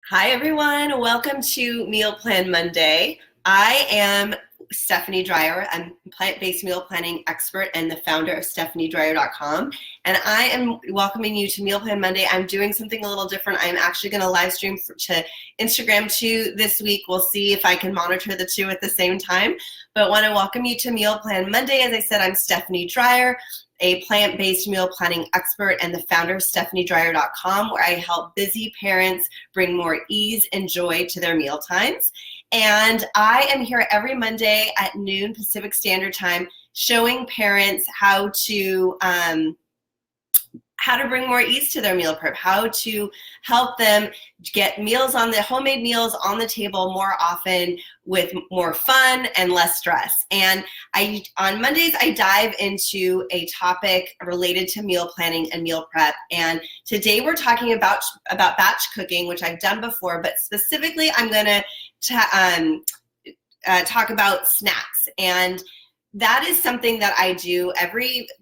Hi, everyone. Welcome to Meal Plan Monday. I am Stephanie Dreyer. I'm a plant-based meal planning expert and the founder of stephaniedreyer.com. And I am welcoming you to Meal Plan Monday. I'm doing something a little different. I'm actually going to live stream to Instagram too this week. We'll see if I can monitor the two at the same time. But want to welcome you to Meal Plan Monday. As I said, I'm Stephanie Dreyer, a plant-based meal planning expert and the founder of stephaniedreyer.com, where I help busy parents bring more ease and joy to their meal times. And I am here every Monday at noon Pacific Standard Time showing parents how to bring more ease to their meal prep, how to help them get homemade meals on the table more often with more fun and less stress. And on Mondays, I dive into a topic related to meal planning and meal prep. And today we're talking about batch cooking, which I've done before, but specifically I'm gonna talk about snacks. And that is something that I do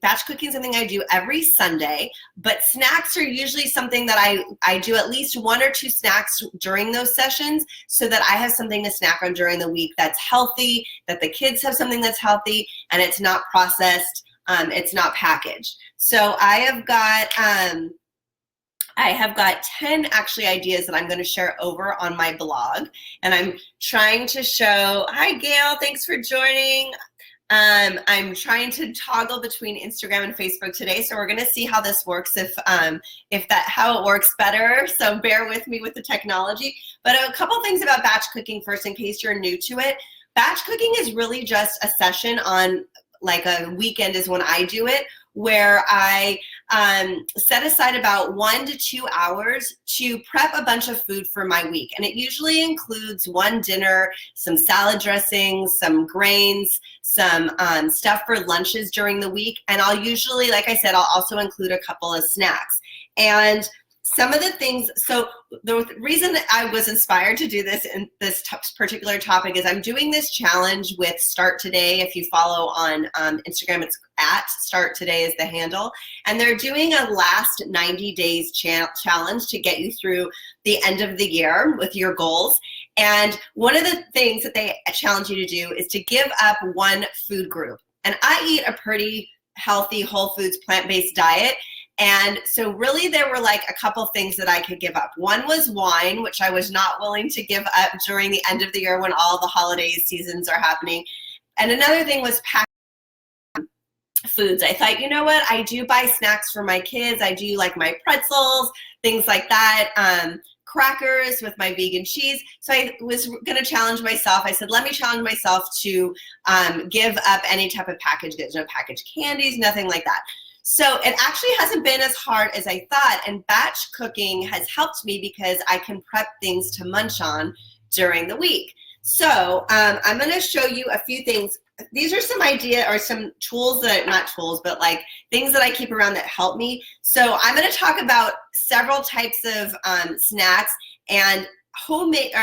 batch cooking is something I do every Sunday, but snacks are usually something that I do at least one or two snacks during those sessions so that I have something to snack on during the week that's healthy, that the kids have something that's healthy, and it's not processed, it's not packaged. So I have got 10 actually ideas that I'm going to share over on my blog, and I'm trying to show, hi Gail, thanks for joining. I'm trying to toggle between Instagram and Facebook today, so we're going to see how this works, how it works better. So bear with me with the technology. But a couple things about batch cooking first, in case you're new to it. Batch cooking is really just a session on like a weekend is when I do it, where I set aside about 1 to 2 hours to prep a bunch of food for my week. And it usually includes one dinner, some salad dressings, some grains, some stuff for lunches during the week. And I'll usually, like I said, I'll also include a couple of snacks. And some of the things, so the reason that I was inspired to do this in this particular topic is I'm doing this challenge with Start Today. If you follow on Instagram, it's at Start Today is the handle. And they're doing a last 90 days challenge to get you through the end of the year with your goals. And one of the things that they challenge you to do is to give up one food group. And I eat a pretty healthy, whole foods, plant-based diet. And so really there were like a couple things that I could give up. One was wine, which I was not willing to give up during the end of the year when all the holiday seasons are happening. And another thing was packaged foods. I thought, you know what, I do buy snacks for my kids. I do like my pretzels, things like that, crackers with my vegan cheese. So I was gonna challenge myself. I said, let me challenge myself to give up any type of packaged goods, no packaged candies, nothing like that. So it actually hasn't been as hard as I thought, and batch cooking has helped me because I can prep things to munch on during the week. So I'm gonna show you a few things. These are some ideas or some tools not tools, but like things that I keep around that help me. So I'm gonna talk about several types of snacks, and homemade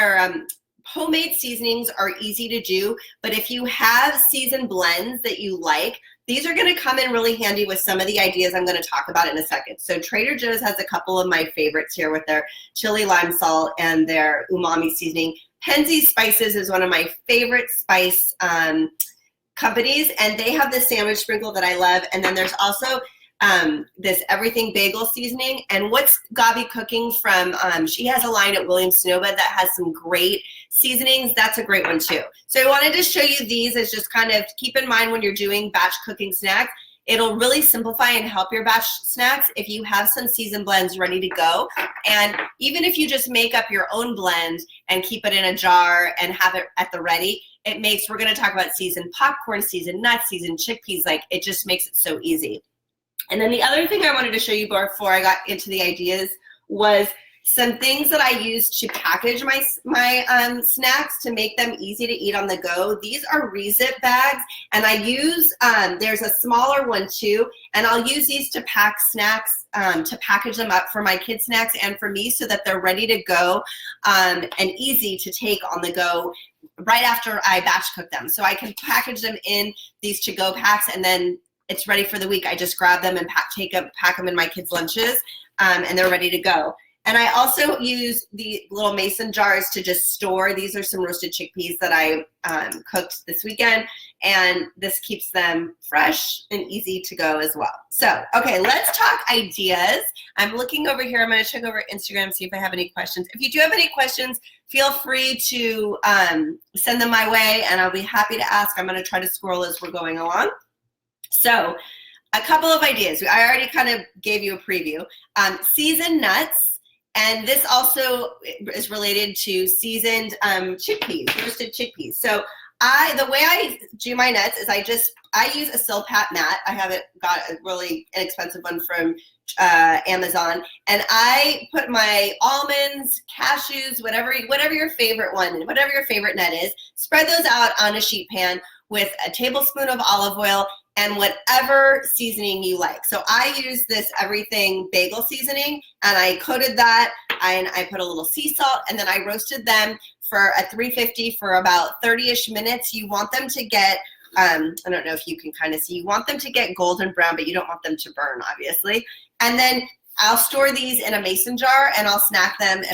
seasonings are easy to do, but if you have seasoned blends that you like, these are going to come in really handy with some of the ideas I'm going to talk about in a second. So Trader Joe's has a couple of my favorites here with their chili lime salt and their umami seasoning. Penzeys Spices is one of my favorite spice companies, and they have this sandwich sprinkle that I love. And then there's also this everything bagel seasoning. And what's Gabi cooking from, she has a line at Williams Sonoma that has some great seasonings. That's a great one too. So I wanted to show you these as just kind of keep in mind when you're doing batch cooking snacks. It'll really simplify and help your batch snacks if you have some seasoned blends ready to go. And even if you just make up your own blend and keep it in a jar and have it at the ready, we're gonna talk about seasoned popcorn, seasoned nuts, seasoned chickpeas, like it just makes it so easy. And then the other thing I wanted to show you before I got into the ideas was some things that I use to package my snacks to make them easy to eat on the go. These are Rezip bags, and I use, there's a smaller one too, and I'll use these to pack snacks, to package them up for my kids' snacks and for me so that they're ready to go and easy to take on the go right after I batch cook them. So I can package them in these to-go packs, and then it's ready for the week. I just grab them and pack them in my kids' lunches, and they're ready to go. And I also use the little mason jars to just store. These are some roasted chickpeas that I cooked this weekend, and this keeps them fresh and easy to go as well. So, okay, let's talk ideas. I'm looking over here. I'm going to check over Instagram, see if I have any questions. If you do have any questions, feel free to send them my way, and I'll be happy to ask. I'm going to try to scroll as we're going along. So, a couple of ideas. I already kind of gave you a preview. Seasoned nuts. And this also is related to seasoned chickpeas, roasted chickpeas. So the way I do my nuts is I use a Silpat mat. I haven't got a really inexpensive one from Amazon. And I put my almonds, cashews, whatever your favorite one, whatever your favorite nut is, spread those out on a sheet pan with a tablespoon of olive oil and whatever seasoning you like. So I use this everything bagel seasoning, and I coated that, and I put a little sea salt, and then I roasted them for a 350 for about 30-ish minutes. You want them to get, I don't know if you can kind of see, you want them to get golden brown, but you don't want them to burn, obviously. And then I'll store these in a mason jar, and I'll snack them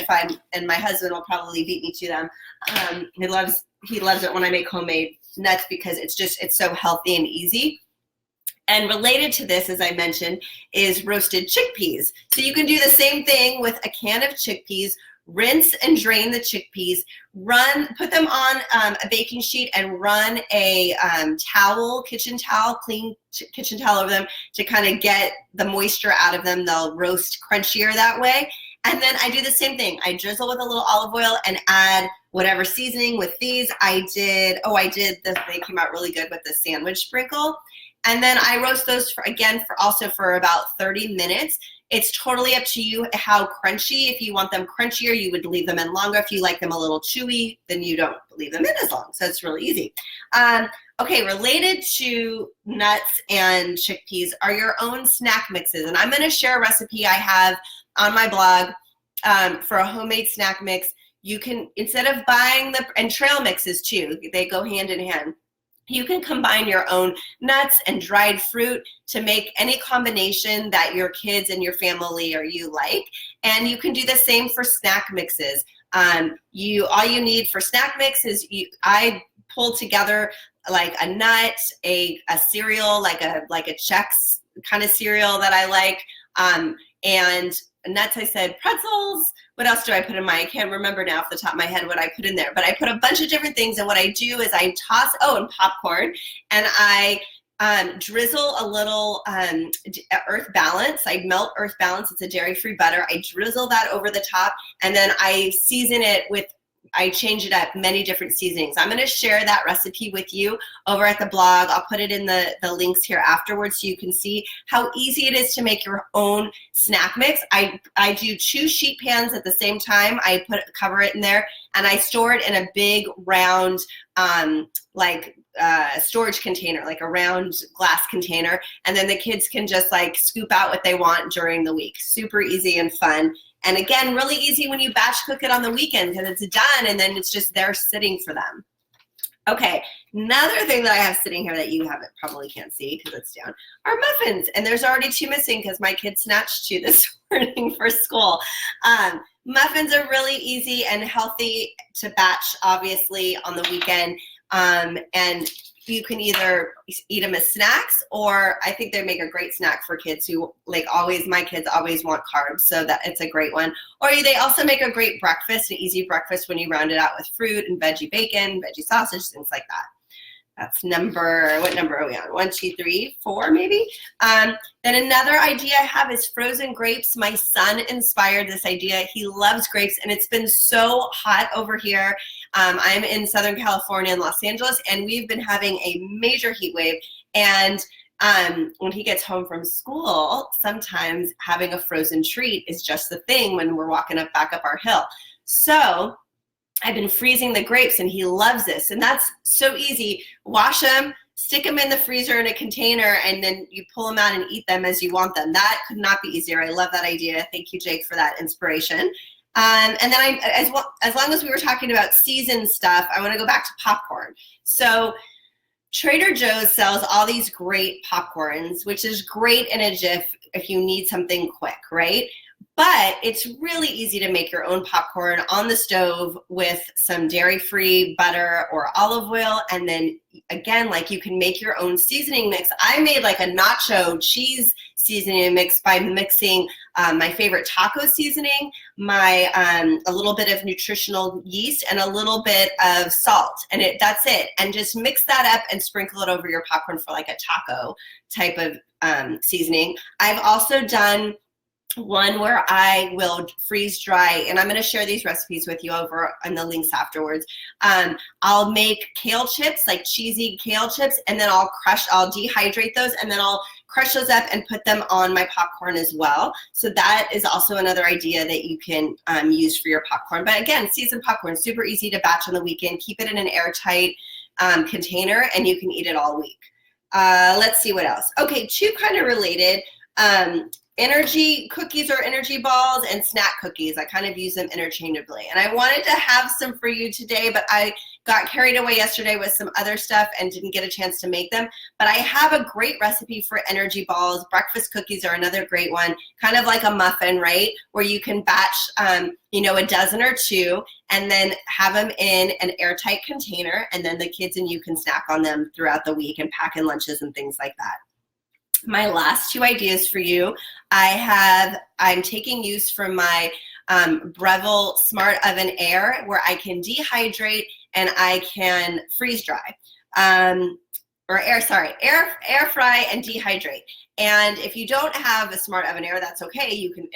and my husband will probably beat me to them. He loves it when I make homemade nuts because it's so healthy and easy. And related to this, as I mentioned, is roasted chickpeas. So you can do the same thing with a can of chickpeas, rinse and drain the chickpeas, put them on a baking sheet and run a kitchen towel, clean kitchen towel over them to kind of get the moisture out of them. They'll roast crunchier that way. And then I do the same thing. I drizzle with a little olive oil and add whatever seasoning with these. They came out really good with the sandwich sprinkle. And then I roast those for about 30 minutes. It's totally up to you how crunchy. If you want them crunchier, you would leave them in longer. If you like them a little chewy, then you don't leave them in as long. So it's really easy. Okay, related to nuts and chickpeas are your own snack mixes. And I'm going to share a recipe I have on my blog for a homemade snack mix. You can, instead of buying and trail mixes too, they go hand in hand. You can combine your own nuts and dried fruit to make any combination that your kids and your family or you like. And you can do the same for snack mixes. All you need for snack mix is I pull together like a nut, a cereal, like a Chex kind of cereal that I like, and nuts, I said pretzels. What else do I put in I can't remember now off the top of my head what I put in there, but I put a bunch of different things. And what I do is I toss, and popcorn, and I drizzle a little Earth Balance. I melt Earth Balance. It's a dairy-free butter. I drizzle that over the top, and then I season it I change it up, many different seasonings. I'm going to share that recipe with you over at the blog. I'll put it in the links here afterwards so you can see how easy it is to make your own snack mix. I do 2 sheet pans at the same time. I cover it in there, and I store it in a big round storage container, like a round glass container, and then the kids can just like scoop out what they want during the week. Super easy and fun. And again, really easy when you batch cook it on the weekend because it's done and then it's just there sitting for them. Okay, another thing that I have sitting here that you probably can't see because it's down are muffins. And there's already 2 missing because my kids snatched 2 this morning for school. Muffins are really easy and healthy to batch, obviously, on the weekend. And you can either eat them as snacks, or I think they make a great snack for kids who my kids always want carbs, so that it's a great one. Or they also make a great breakfast, an easy breakfast when you round it out with fruit and veggie bacon, veggie sausage, things like that. That's what number are we on? 1, 2, 3, 4, maybe. Then another idea I have is frozen grapes. My son inspired this idea. He loves grapes, and it's been so hot over here. I'm in Southern California in Los Angeles, and we've been having a major heat wave. And when he gets home from school, sometimes having a frozen treat is just the thing when we're walking back up our hill. So I've been freezing the grapes, and he loves this. And that's so easy. Wash them, stick them in the freezer in a container, and then you pull them out and eat them as you want them. That could not be easier. I love that idea. Thank you, Jake, for that inspiration. And then as long as we were talking about seasoned stuff, I want to go back to popcorn. So Trader Joe's sells all these great popcorns, which is great in a jiff if you need something quick, right? But it's really easy to make your own popcorn on the stove with some dairy-free butter or olive oil. And then again, like, you can make your own seasoning mix. I made like a nacho cheese seasoning mix by mixing my favorite taco seasoning, a little bit of nutritional yeast, and a little bit of salt. And that's it. And just mix that up and sprinkle it over your popcorn for like a taco type of seasoning. I've also done one where I will freeze dry, and I'm going to share these recipes with you over on the links afterwards. I'll make kale chips, like cheesy kale chips, and then I'll dehydrate those, and then I'll crush those up and put them on my popcorn as well. So that is also another idea that you can use for your popcorn. But again, seasoned popcorn, super easy to batch on the weekend. Keep it in an airtight container, and you can eat it all week. Let's see what else. Okay, two kind of related. Energy cookies or energy balls and snack cookies. I kind of use them interchangeably. And I wanted to have some for you today, but I got carried away yesterday with some other stuff and didn't get a chance to make them. But I have a great recipe for energy balls. Breakfast cookies are another great one, kind of like a muffin, right? Where you can batch, a dozen or two, and then have them in an airtight container, and then the kids and you can snack on them throughout the week and pack in lunches and things like that. My last two ideas for you, I'm taking use from my Breville Smart Oven Air, where I can dehydrate and I can freeze dry. Air fry and dehydrate. And if you don't have a Smart Oven Air, that's okay. You can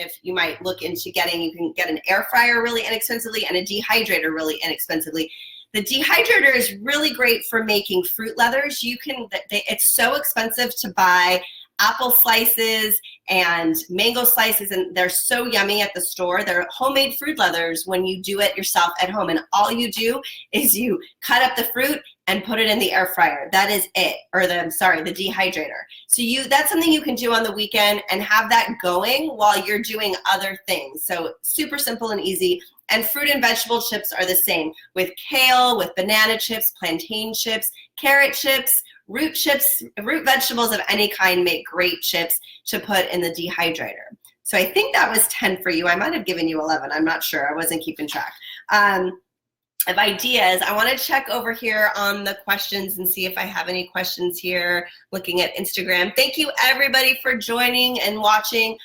get an air fryer really inexpensively and a dehydrator really inexpensively. The dehydrator is really great for making fruit leathers. It's so expensive to buy apple slices and mango slices, and they're so yummy at the store. They're homemade fruit leathers when you do it yourself at home, and all you do is you cut up the fruit and put it in the air fryer. That is it, the dehydrator. So that's something you can do on the weekend and have that going while you're doing other things. So super simple and easy. And fruit and vegetable chips are the same, with kale, with banana chips, plantain chips, carrot chips, root vegetables of any kind make great chips to put in the dehydrator. So I think that was 10 for you. I might have given you 11. I'm not sure. I wasn't keeping track. Of ideas. I want to check over here on the questions and see if I have any questions here, looking at Instagram. Thank you everybody for joining and watching.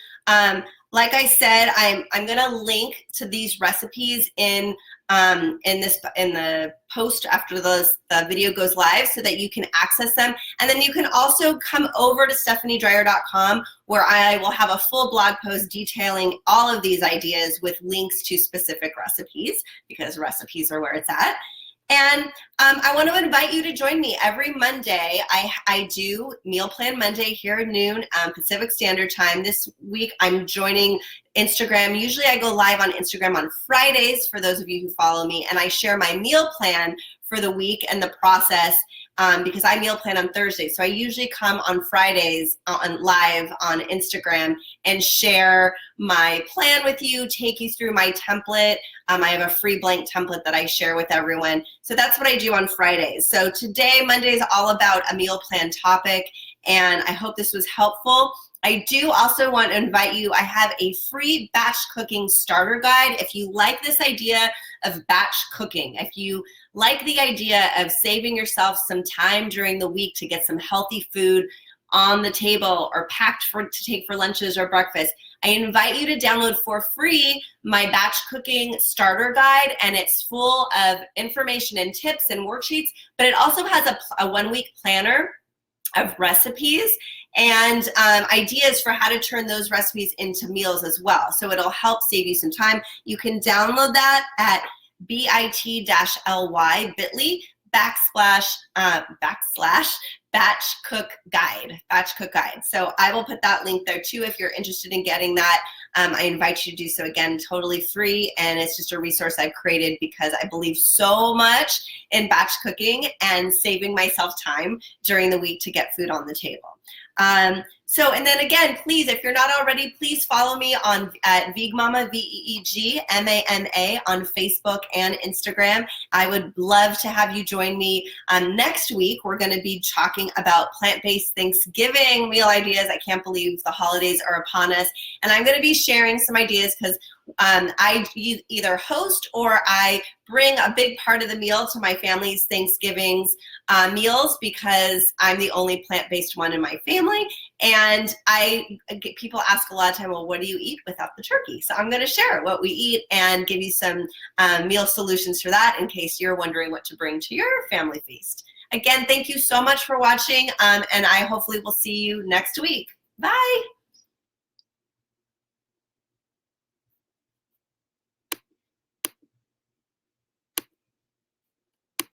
Like I said, I'm going to link to these recipes in the post after the video goes live so that you can access them. And then you can also come over to stephaniedreyer.com, where I will have a full blog post detailing all of these ideas with links to specific recipes, because recipes are where it's at. And I want to invite you to join me every Monday. I do Meal Plan Monday here at noon Pacific Standard Time. This week I'm joining Instagram. Usually I go live on Instagram on Fridays for those of you who follow me, and I share my meal plan for the week and the process because I meal plan on Thursdays. So I usually come on Fridays live on Instagram and share my plan with you, take you through my template. I have a free blank template that I share with everyone. So that's what I do on Fridays. So today, Monday, is all about a meal plan topic, and I hope this was helpful. I do also want to invite you, I have a free batch cooking starter guide. If you like this idea of batch cooking, if you like the idea of saving yourself some time during the week to get some healthy food on the table or packed to take for lunches or breakfast, I invite you to download for free my batch cooking starter guide, and it's full of information and tips and worksheets, but it also has a 1-week planner of recipes and ideas for how to turn those recipes into meals as well. So it'll help save you some time. You can download that at bit-ly, bit.ly batch cook guide. So I will put that link there too if you're interested in getting that. I invite you to do so, again, totally free, and it's just a resource I've created because I believe so much in batch cooking and saving myself time during the week to get food on the table. So, and then again, please, if you're not already, please follow me on at Veegmama, VEEGMAMA on Facebook and Instagram. I would love to have you join me next week. We're going to be talking about plant-based Thanksgiving meal ideas. I can't believe the holidays are upon us. And I'm going to be sharing some ideas because I either host or I bring a big part of the meal to my family's Thanksgiving's meals because I'm the only plant-based one in my family. And people ask a lot of time, well, what do you eat without the turkey? So I'm going to share what we eat and give you some meal solutions for that in case you're wondering what to bring to your family feast. Again, thank you so much for watching, and I hopefully will see you next week. Bye.